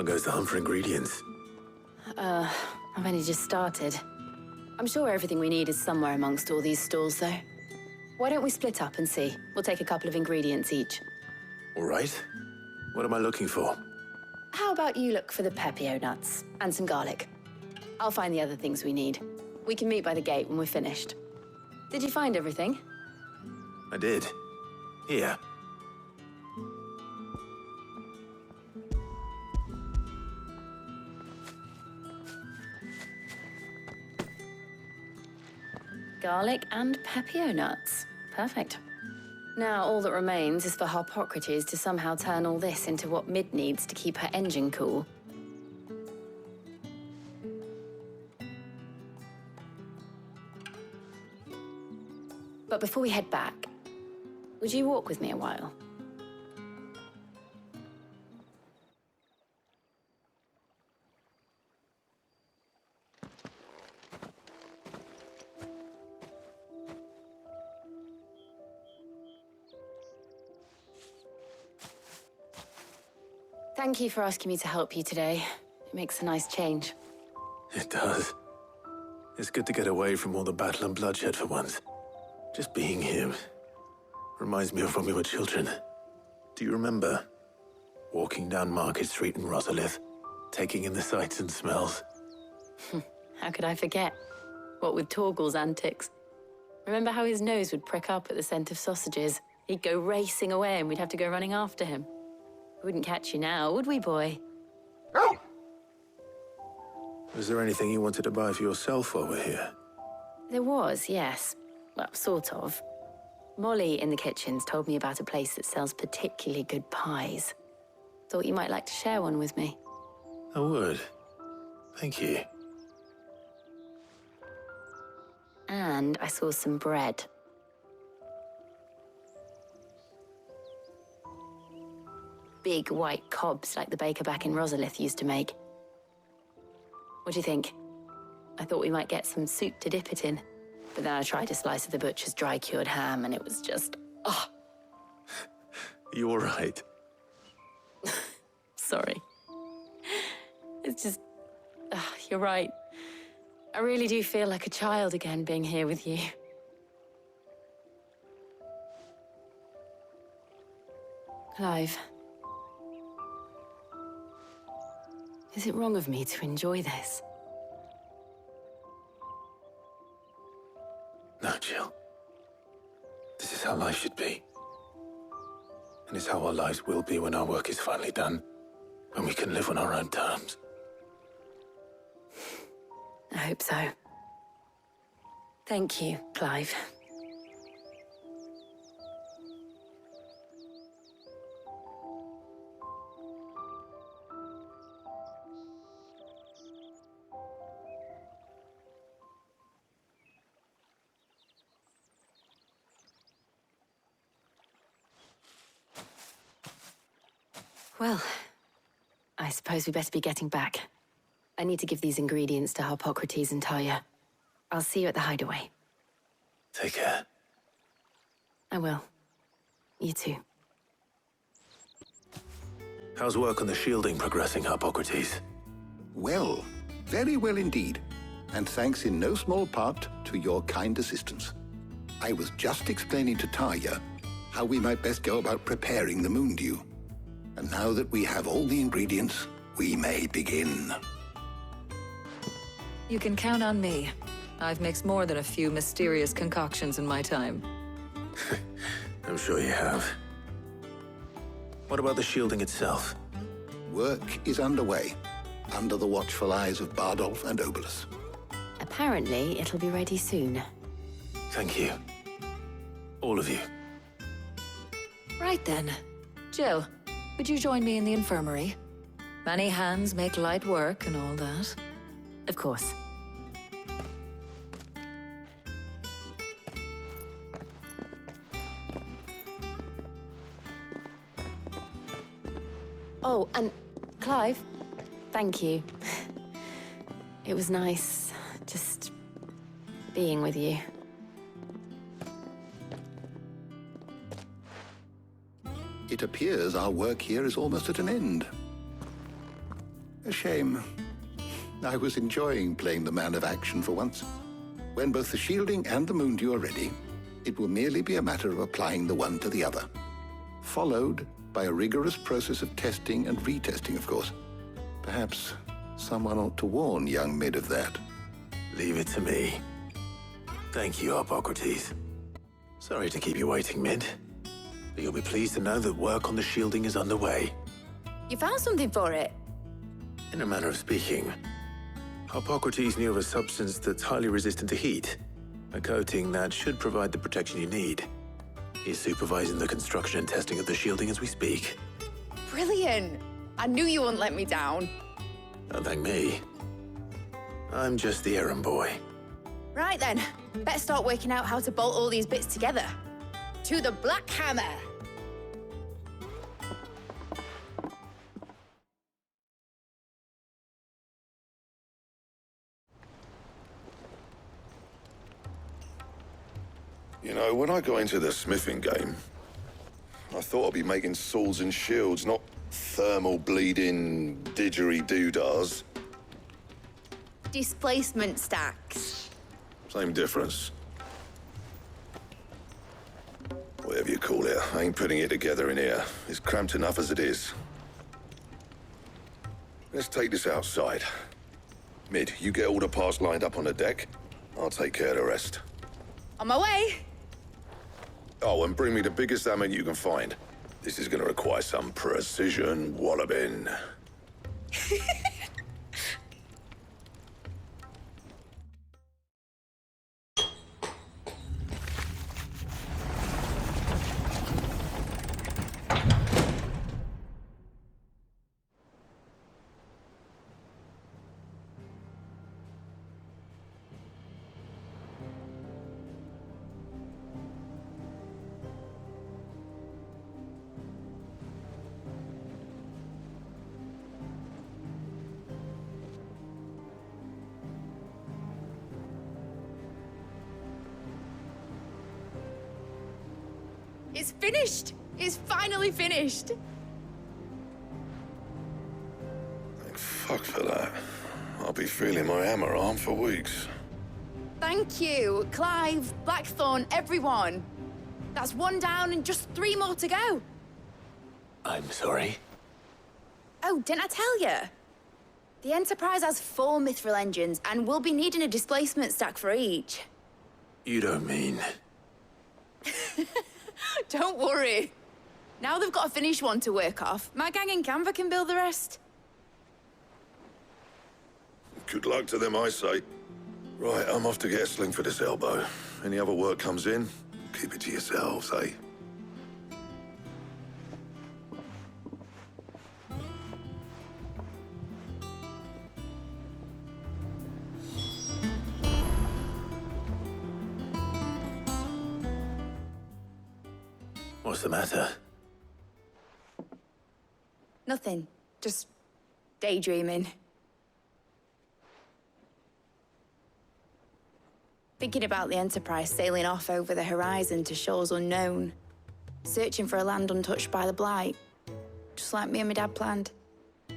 goes the hunt for ingredients? I've only just started. I'm sure everything we need is somewhere amongst all these stalls, though. Why don't we split up and see? We'll take a couple of ingredients each. All right. What am I looking for? How about you look for the pepio nuts and some garlic? I'll find the other things we need. We can meet by the gate when we're finished. Did you find everything? I did. Here. Garlic and pepio nuts. Perfect. Now all that remains is for Harpocrates to somehow turn all this into what Mid needs to keep her engine cool. But before we head back, would you walk with me a while? Thank you for asking me to help you today. It makes a nice change. It does. It's good to get away from all the battle and bloodshed for once. Just being here reminds me of when we were children. Do you remember? Walking down Market Street in Rosalith, taking in the sights and smells. How could I forget? What with Torgal's antics. Remember how his nose would prick up at the scent of sausages? He'd go racing away and we'd have to go running after him. We wouldn't catch you now, would we, boy? Was there anything you wanted to buy for yourself while we're here? There was, yes. Well, sort of. Molly in the kitchens told me about a place that sells particularly good pies. Thought you might like to share one with me. I would. Thank you. And I saw some bread. Big white cobs like the baker back in Rosalith used to make. What do you think? I thought we might get some soup to dip it in. But then I tried a slice of the butcher's dry-cured ham and it was just, oh. You all right? Sorry. It's just, you're right. I really do feel like a child again being here with you. Clive. Is it wrong of me to enjoy this? No, Jill. This is how life should be. And it's how our lives will be when our work is finally done. When we can live on our own terms. I hope so. Thank you, Clive. Well, I suppose we better be getting back. I need to give these ingredients to Harpocrates and Talia. I'll see you at the hideaway. Take care. I will. You too. How's work on the shielding progressing, Harpocrates? Well, very well indeed. And thanks in no small part to your kind assistance. I was just explaining to Talia how we might best go about preparing the moon dew. And now that we have all the ingredients, we may begin. You can count on me. I've mixed more than a few mysterious concoctions in my time. I'm sure you have. What about the shielding itself? Work is underway, under the watchful eyes of Bardolph and Obolus. Apparently, it'll be ready soon. Thank you. All of you. Right then. Jill, would you join me in the infirmary? Many hands make light work and all that. Of course. Oh, and Clive, thank you. It was nice just being with you. It appears our work here is almost at an end. A shame. I was enjoying playing the man of action for once. When both the shielding and the moondew are ready, it will merely be a matter of applying the one to the other. Followed by a rigorous process of testing and retesting, of course. Perhaps someone ought to warn young Mid of that. Leave it to me. Thank you, Hippocrates. Sorry to keep you waiting, Mid. But you'll be pleased to know that work on the shielding is underway. You found something for it? In a manner of speaking, Hippocrates knew of a substance that's highly resistant to heat, a coating that should provide the protection you need. He's supervising the construction and testing of the shielding as we speak. Brilliant! I knew you wouldn't let me down. Don't thank me. I'm just the errand boy. Right then, better start working out how to bolt all these bits together. To the Black Hammer! You know, when I got into the smithing game, I thought I'd be making swords and shields, not thermal bleeding didgeridoo-dahs. Displacement stacks. Same difference. Whatever you call it, I ain't putting it together in here. It's cramped enough as it is. Let's take this outside. Mid, you get all the parts lined up on the deck. I'll take care of the rest. On my way! Oh, and bring me the biggest hammer you can find. This is gonna require some precision walloping. It's finished! It's finally finished! Thank fuck for that. I'll be feeling my hammer arm for weeks. Thank you, Clive, Blackthorn, everyone. That's one down and just 3 more to go. I'm sorry. Oh, didn't I tell you? The Enterprise has 4 mithril engines, and we'll be needing a displacement stack for each. You don't mean... Don't worry. Now they've got a finished one to work off. My gang in Canva can build the rest. Good luck to them, I say. Right, I'm off to get a sling for this elbow. Any other work comes in, keep it to yourselves, eh? What's the matter? Nothing. Just daydreaming. Thinking about the Enterprise sailing off over the horizon to shores unknown. Searching for a land untouched by the Blight. Just like me and my dad planned.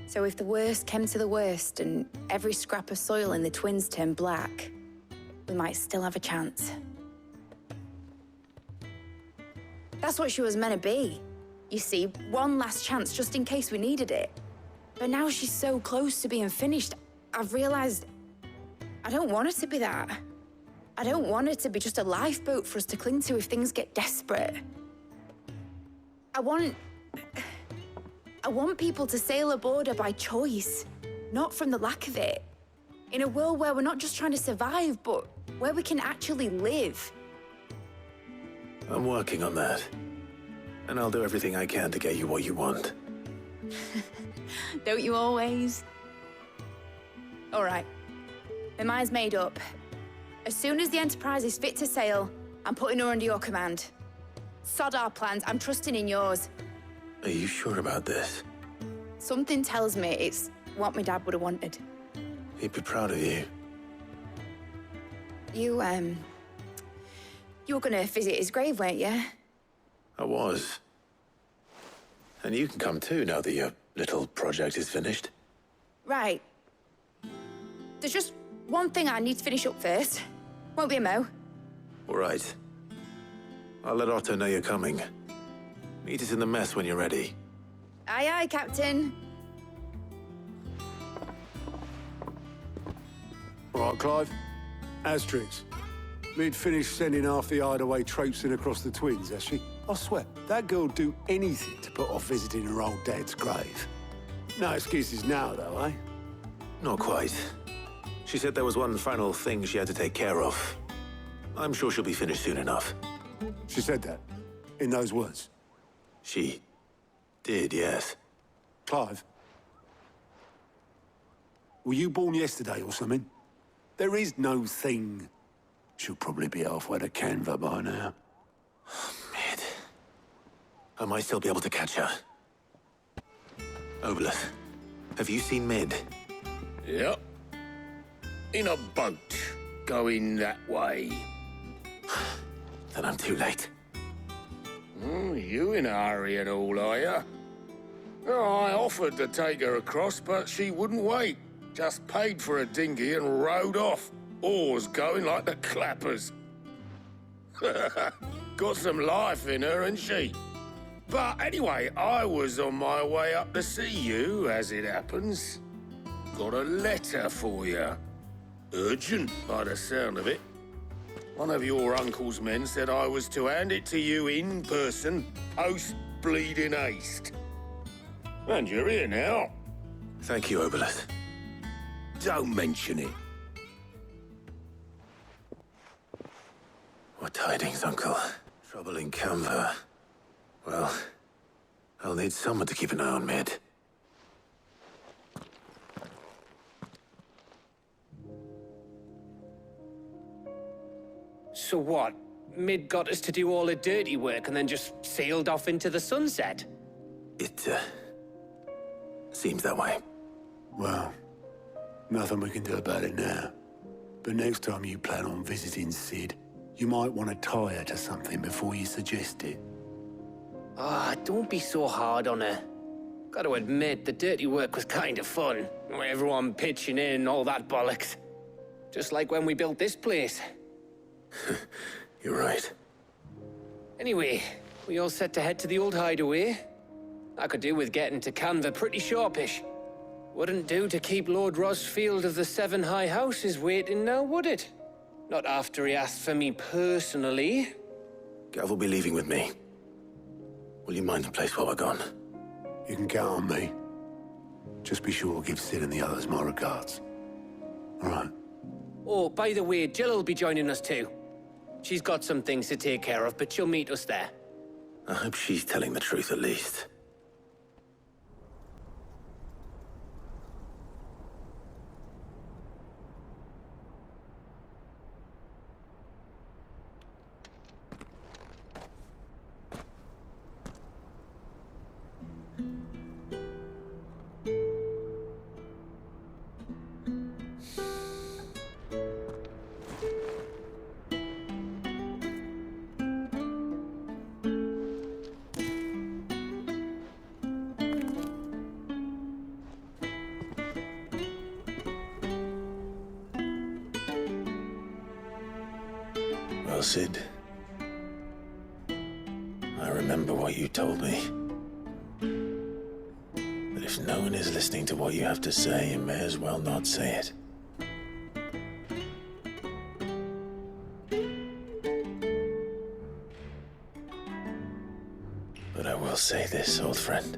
So if the worst came to the worst and every scrap of soil in the Twins turned black, we might still have a chance. That's what she was meant to be. You see, one last chance just in case we needed it. But now she's so close to being finished, I've realized I don't want it to be that. I don't want it to be just a lifeboat for us to cling to if things get desperate. I want people to sail aboard her by choice, not from the lack of it. In a world where we're not just trying to survive, but where we can actually live. I'm working on that. And I'll do everything I can to get you what you want. Don't you always? All right. My mind's made up. As soon as the Enterprise is fit to sail, I'm putting her under your command. Sod our plans, I'm trusting in yours. Are you sure about this? Something tells me it's what my dad would have wanted. He'd be proud of you. You were gonna visit his grave, weren't you? I was. And you can come too now that your little project is finished. Right. There's just one thing I need to finish up first. Won't be a mo. All right. I'll let Otto know you're coming. Meet us in the mess when you're ready. Aye, aye, Captain. All right, Clive. Asterix. We'd finished sending half the hideaway traipsing across the twins, has she? I swear, that girl'd do anything to put off visiting her old dad's grave. No excuses now, though, eh? Not quite. She said there was one final thing she had to take care of. I'm sure she'll be finished soon enough. She said that, in those words. She did, yes. Clive, were you born yesterday or something? There is no thing. She'll probably be halfway to Canva by now. Mid. I might still be able to catch her. Obolus, have you seen Mid? Yep. In a boat, going that way. Then I'm too late. You in a hurry at all, are you? Oh, I offered to take her across, but she wouldn't wait. Just paid for a dinghy and rowed off. Oars going like the clappers. Got some life in her, ain't she? But anyway, I was on my way up to see you, as it happens. Got a letter for you. Urgent, by the sound of it. One of your uncle's men said I was to hand it to you in person, post-bleeding haste. And you're here now. Thank you, Obolus. Don't mention it. What tidings, Uncle? Trouble in Canva. Well, I'll need someone to keep an eye on Mid. So what? Mid got us to do all the dirty work and then just sailed off into the sunset? It, seems that way. Well, nothing we can do about it now. But next time you plan on visiting Sid, you might want to tie her to something before you suggest it. Ah, don't be so hard on her. Gotta admit, the dirty work was kind of fun. Everyone pitching in and all that bollocks. Just like when we built this place. You're right. Anyway, we all set to head to the old hideaway. I could do with getting to Canva pretty sharpish. Wouldn't do to keep Lord Rosfield of the Seven High Houses waiting now, would it? Not after he asked for me personally. Gav will be leaving with me. Will you mind the place while we're gone? You can count on me. Just be sure to give Sid and the others my regards. All right. Oh, by the way, Jill will be joining us too. She's got some things to take care of, but she'll meet us there. I hope she's telling the truth at least. Well, Sid, I remember what you told me. But if no one is listening to what you have to say, you may as well not say it. But I will say this, old friend.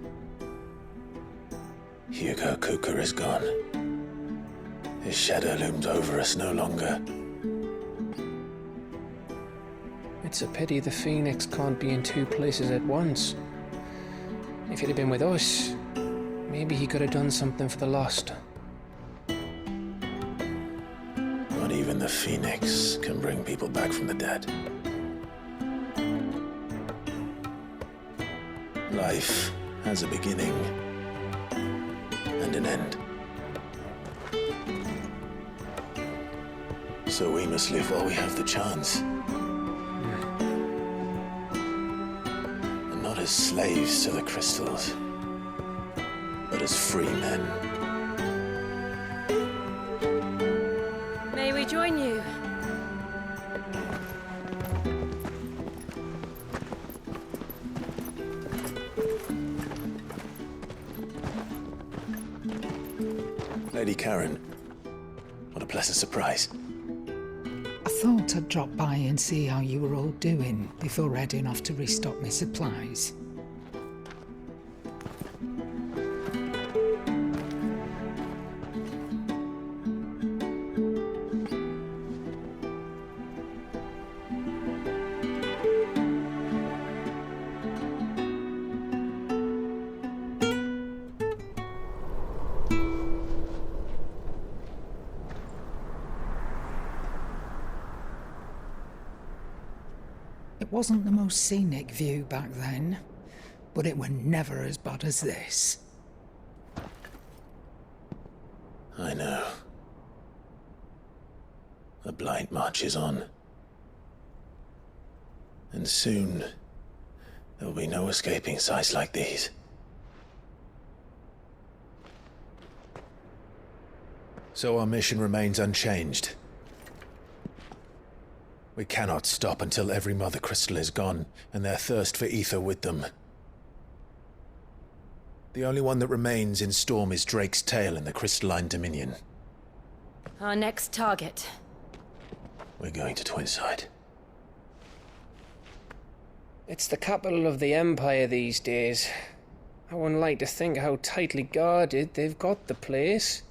Hugo Cooker is gone. His shadow looms over us no longer. It's a pity the Phoenix can't be in two places at once. If he'd have been with us, maybe he could have done something for the lost. Not even the Phoenix can bring people back from the dead. Life has a beginning and an end. So we must live while we have the chance. And not as slaves to the crystals, but as free men. Lady Karen. What a pleasant surprise. I thought I'd drop by and see how you were all doing before heading off to restock my supplies. It wasn't the most scenic view back then, but it were never as bad as this. I know. The Blight marches on. And soon, there'll be no escaping sights like these. So our mission remains unchanged. We cannot stop until every Mother Crystal is gone, and their thirst for ether with them. The only one that remains in Storm is Drake's tail in the Crystalline Dominion. Our next target. We're going to Twinside. It's the capital of the Empire these days. I wouldn't like to think how tightly guarded they've got the place.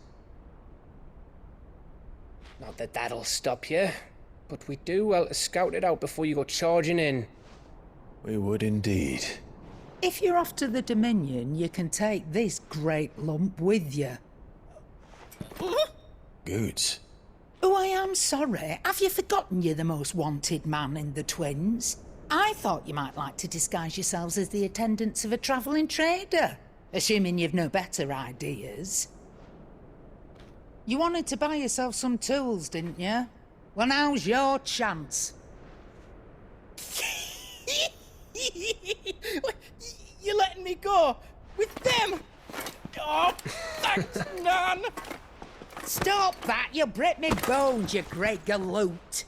Not that that'll stop you, but we do well to scout it out before you go charging in. We would indeed. If you're off to the Dominion, you can take this great lump with you. Goods. Oh, I am sorry. Have you forgotten you're the most wanted man in the Twins? I thought you might like to disguise yourselves as the attendants of a travelling trader, assuming you've no better ideas. You wanted to buy yourself some tools, didn't you? Well, now's your chance. You're letting me go? With them? Oh, thanks, Nan! Stop that! You'll break me bones, you great galoot!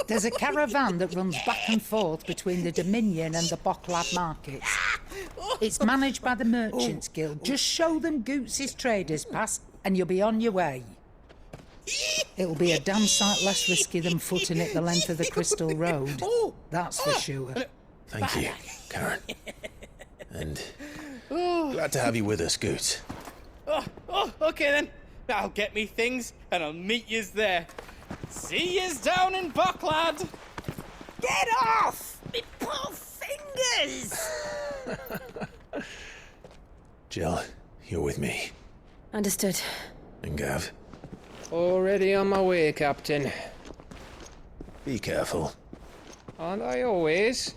There's a caravan that runs back and forth between the Dominion and the Bocklad markets. It's managed by the Merchants Guild. Just show them Goots' traders pass and you'll be on your way. It'll be a damn sight less risky than footing it the length of the Crystal Road. That's for sure. Thank you, Karen. And glad to have you with us, Goots. Okay then. I'll get me things and I'll meet yous there. See yous down in Bocklad! Get off! Me poor fingers! Jill, you're with me. Understood. And Gav, Already on my way, Captain. be careful. Aren't I always?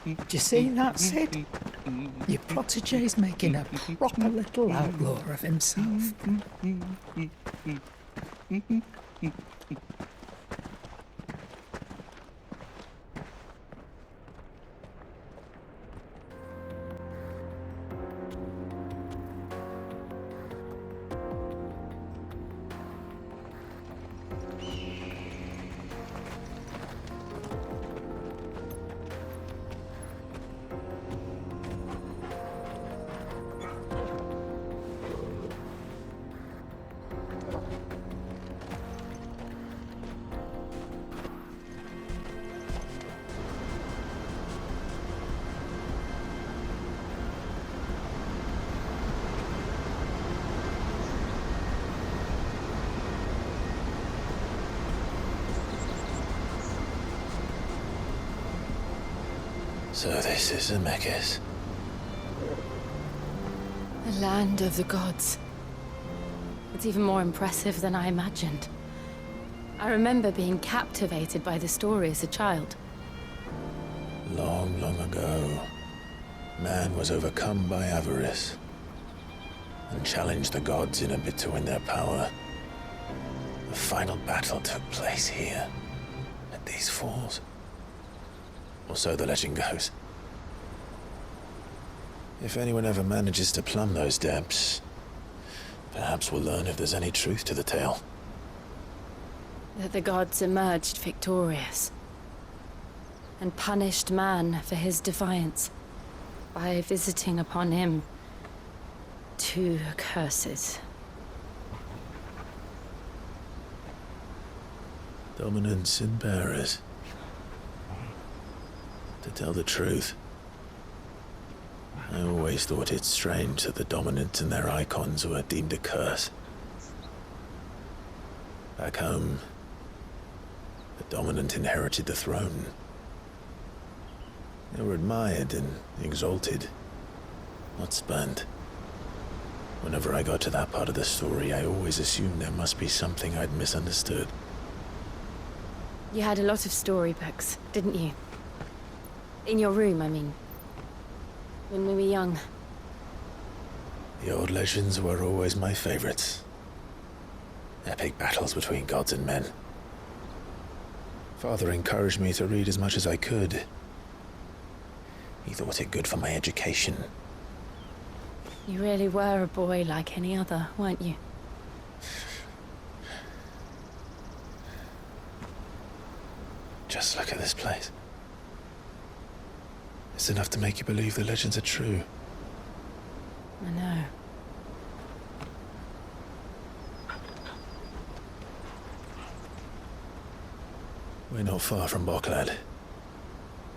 Do you see that, Sid? Your protege's making a proper little outlaw of himself. So this is Zemeckis. The land of the gods. It's even more impressive than I imagined. I remember being captivated by the story as a child. Long, long ago, man was overcome by avarice and challenged the gods in a bid to win their power. The final battle took place here, at these falls. Or so the legend goes. If anyone ever manages to plumb those depths, Perhaps we'll learn if there's any truth to the tale. That the gods emerged victorious and punished man for his defiance by visiting upon him 2 curses. Dominants and bearers. To tell the truth, I always thought it strange that the dominants and their icons were deemed a curse. Back home, the dominant inherited the throne. They were admired and exalted, not spurned. Whenever I got to that part of the story, I always assumed there must be something I'd misunderstood. You had a lot of storybooks, didn't you? In your room, I mean. When we were young. The old legends were always my favorites. Epic battles between gods and men. Father encouraged me to read as much as I could. He thought it good for my education. You really were a boy like any other, weren't you? Just look at this place. It's enough to make you believe the legends are true. I know. We're not far from Boklad.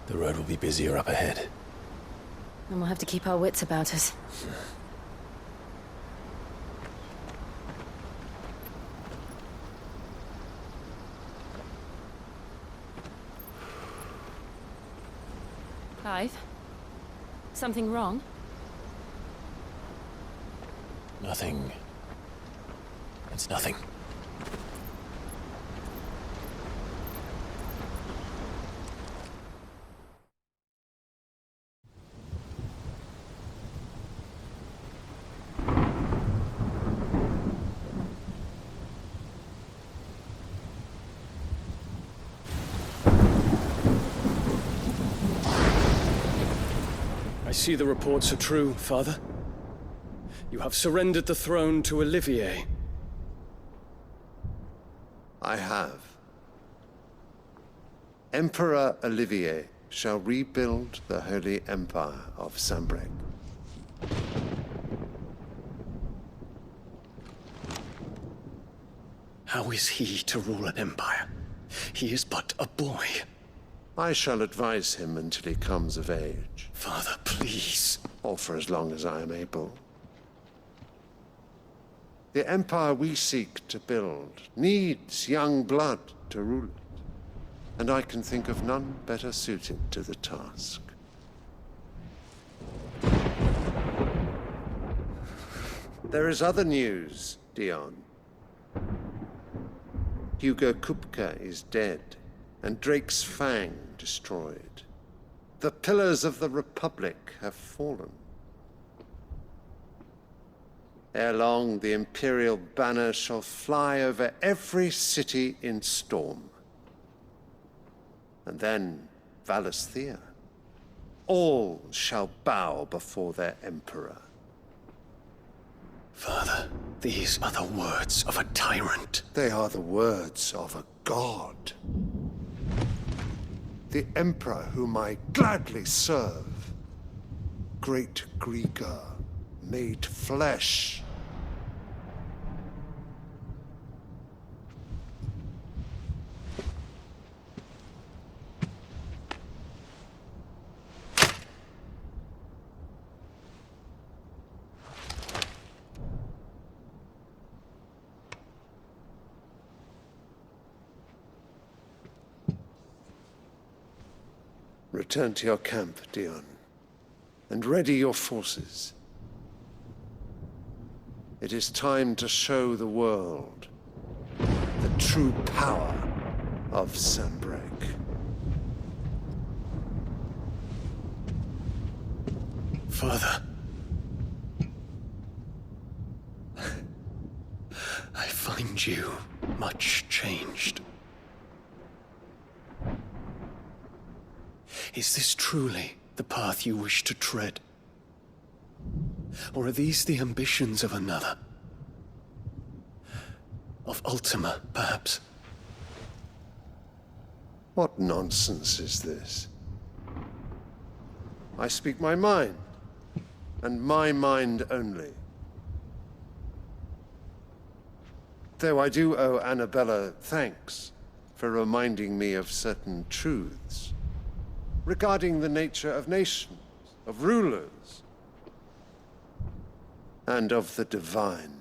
The road will be busier up ahead. And we'll have to keep our wits about us. Clive? Something wrong? Nothing. It's nothing. I see the reports are true, Father. You have surrendered the throne to Olivier. I have. Emperor Olivier shall rebuild the Holy Empire of Sambrec. How is he to rule an empire? He is but a boy. I shall advise him until he comes of age. Father, please. Or for as long as I am able. The empire we seek to build needs young blood to rule it, and I can think of none better suited to the task. There is other news, Dion. Hugo Kupka is dead, and Drake's Fang destroyed. The pillars of the Republic have fallen. Ere long, the Imperial banner shall fly over every city in Storm. And then, Valisthea. All shall bow before their Emperor. Father, these are the words of a tyrant. They are the words of a god. The Emperor whom I gladly serve. Great Grieger, made flesh. Return to your camp, Dion, and ready your forces. It is time to show the world the true power of Sambrec. Father. I find you much changed. Is this truly the path you wish to tread? Or are these the ambitions of another? Of Ultima, perhaps. What nonsense is this? I speak my mind, and my mind only. Though I do owe Annabella thanks for reminding me of certain truths regarding the nature of nations, of rulers, and of the divine.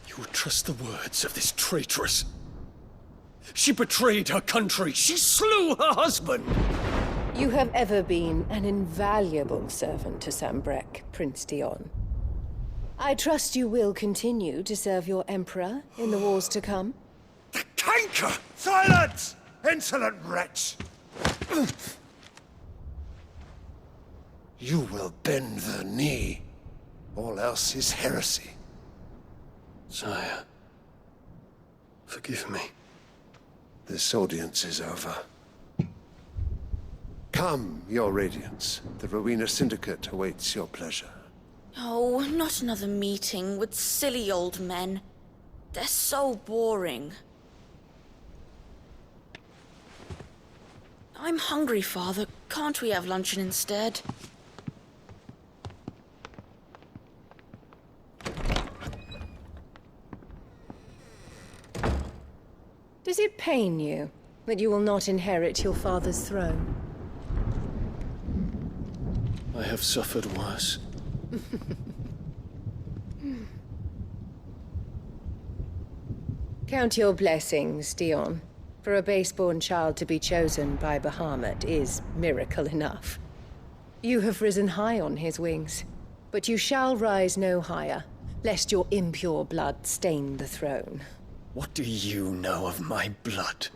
You would trust the words of this traitress? She betrayed her country. She slew her husband. You have ever been an invaluable servant to Sambrek, Prince Dion. I trust you will continue to serve your Emperor in the wars to come. The canker! Silence! Insolent wretch! You will bend the knee. All else is heresy. Sire, forgive me. This audience is over. Come, your Radiance. The Rowena Syndicate awaits your pleasure. Oh, not another meeting with silly old men. They're so boring. I'm hungry, Father. Can't we have luncheon instead? Does it pain you that you will not inherit your father's throne? I have suffered worse. Count your blessings, Dion. For a base-born child to be chosen by Bahamut is miracle enough. You have risen high on his wings, but you shall rise no higher, lest your impure blood stain the throne. What do you know of my blood?